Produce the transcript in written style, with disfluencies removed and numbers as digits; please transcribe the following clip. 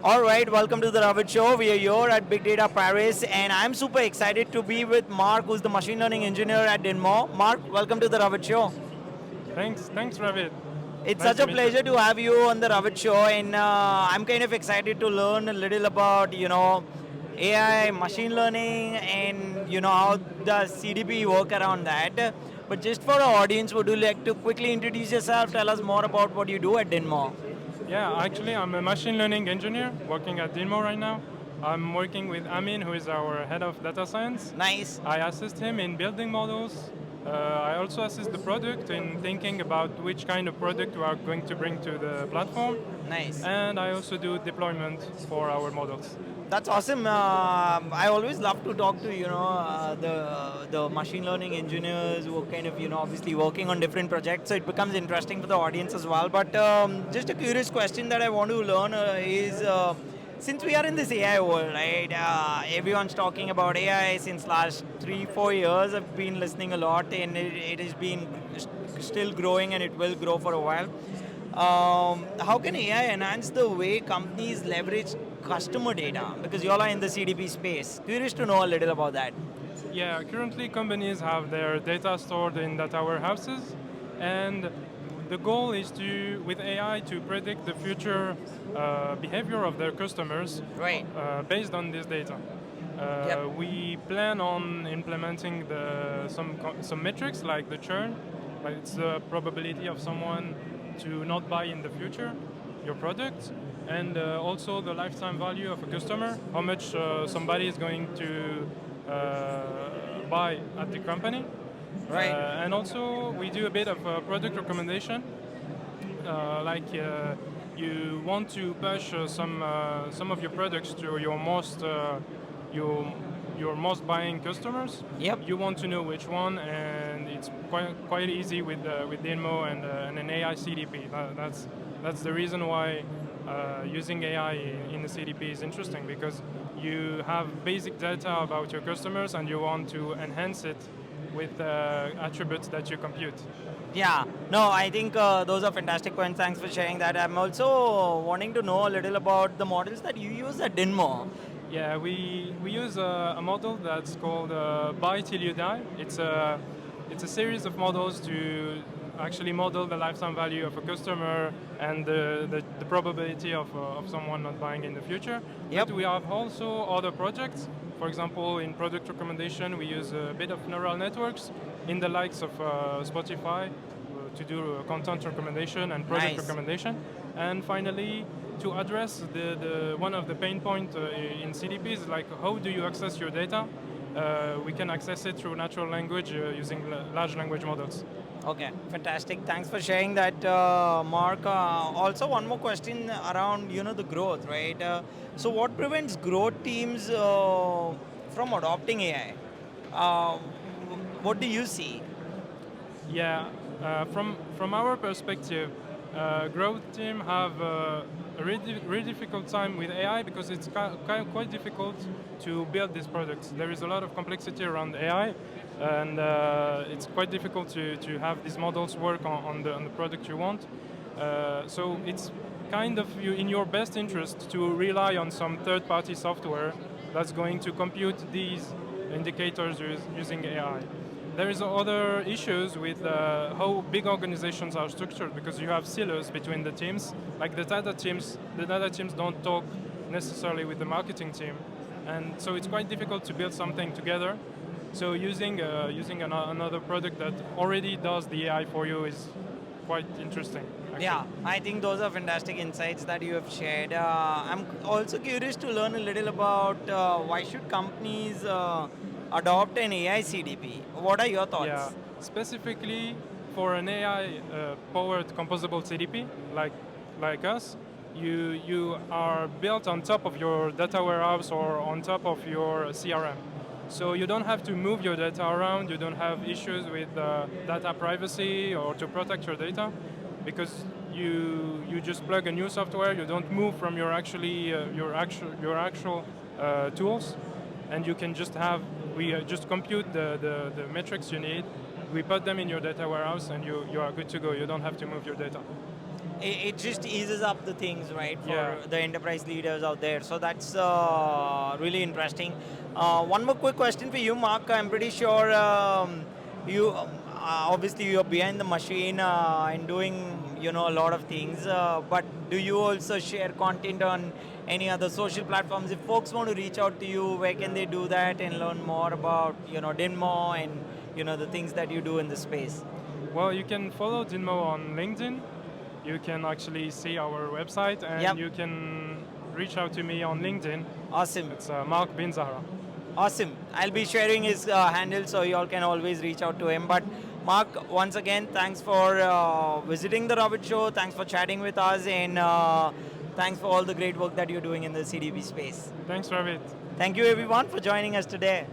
All right, welcome to the Ravid Show. We are here at Big Data Paris, and I'm super excited to be with Mark, who's the machine learning engineer at DinMo. Mark, welcome to the Ravid Show. Thanks, Ravid. It's Nice such to a meet you. pleasure to have you on the Ravid Show, and I'm kind of excited to learn a little about, AI, machine learning, and how does CDP work around that. But just for our audience, would you like to quickly introduce yourself? Tell us more about what you do at DinMo. Yeah, actually, I'm a machine learning engineer working at DinMo right now. I'm working with Amin, who is our head of data science. Nice. I assist him in building models. I also assist the product in thinking about which kind of product we are going to bring to the platform. Nice. And I also do deployment for our models. That's awesome. I always love to talk to the machine learning engineers who are kind of obviously working on different projects. So it becomes interesting for the audience as well. But just a curious question that I want to learn is. Since we are in this AI world, right? Everyone's talking about AI since last 3-4 years. I've been listening a lot, and it has been still growing, and it will grow for a while. How can AI enhance the way companies leverage customer data? Because you all are in the CDP space. Curious to know a little about that. Yeah, currently companies have their data stored in data warehouses, and the goal is to, with AI, to predict the future behavior of their customers Right. based on this data. Yep. We plan on implementing some metrics like the churn, like it's the probability of someone to not buy in the future your product, and also the lifetime value of a customer, how much somebody is going to buy at the company. Right. And also we do a bit of product recommendation, like you want to push some of your products to your your most buying customers. Yep. You want to know which one, and it's quite easy with DinMo and an AI CDP. That's the reason why using AI in the CDP is interesting, because you have basic data about your customers and you want to enhance it with attributes that you compute. Yeah, no, I think those are fantastic points. Thanks for sharing that. I'm also wanting to know a little about the models that you use at DinMo. Yeah, we use a model that's called Buy Till You Die. It's a series of models to actually model the lifetime value of a customer and the probability of someone not buying in the future. Yep. But we have also other projects. For example, in product recommendation, we use a bit of neural networks in the likes of Spotify to do content recommendation and product Nice. recommendation. And finally, to address the one of the pain points in CDP is like, how do you access your data? We can access it through natural language using large language models. Okay, fantastic. Thanks for sharing that, Mark. Also, one more question around the growth, right? So, what prevents growth teams from adopting AI? What do you see? Yeah, from our perspective, growth team have a really difficult time with AI because it's quite difficult to build these products. There is a lot of complexity around AI, and it's quite difficult to have these models work on the product you want. So it's kind of in your best interest to rely on some third-party software that's going to compute these indicators using AI. There is other issues with how big organizations are structured, because you have silos between the teams. Like the data teams don't talk necessarily with the marketing team, and so it's quite difficult to build something together. So using another product that already does the AI for you is quite interesting. Actually. Yeah, I think those are fantastic insights that you have shared. I'm also curious to learn a little about why should companies adopt an AI CDP? What are your Yeah, thoughts? specifically for an AI-powered composable CDP like us, you are built on top of your data warehouse or on top of your CRM. So you don't have to move your data around. You don't have issues with data privacy or to protect your data, because you just plug a new software. You don't move from your actual tools, and you can just have we just compute the metrics you need. We put them in your data warehouse, and you are good to go. You don't have to move your data. it just eases up the things, right, Yeah. for the enterprise leaders out there. So that's really interesting. One more quick question for you, Mark. I'm pretty sure you obviously you're behind the machine and doing a lot of things. But do you also share content on any other social platforms? If folks want to reach out to you, where can they do that and learn more about DinMo and the things that you do in the space? Well, you can follow DinMo on LinkedIn. You can actually see our website, and Yep. you can reach out to me on LinkedIn. Awesome. It's Marc Benzahra. Awesome. I'll be sharing his handle so you all can always reach out to him. But Mark, once again, thanks for visiting the Robert Show. Thanks for chatting with us, and thanks for all the great work that you're doing in the CDP space. Thanks, Ravid. Thank you, everyone, for joining us today.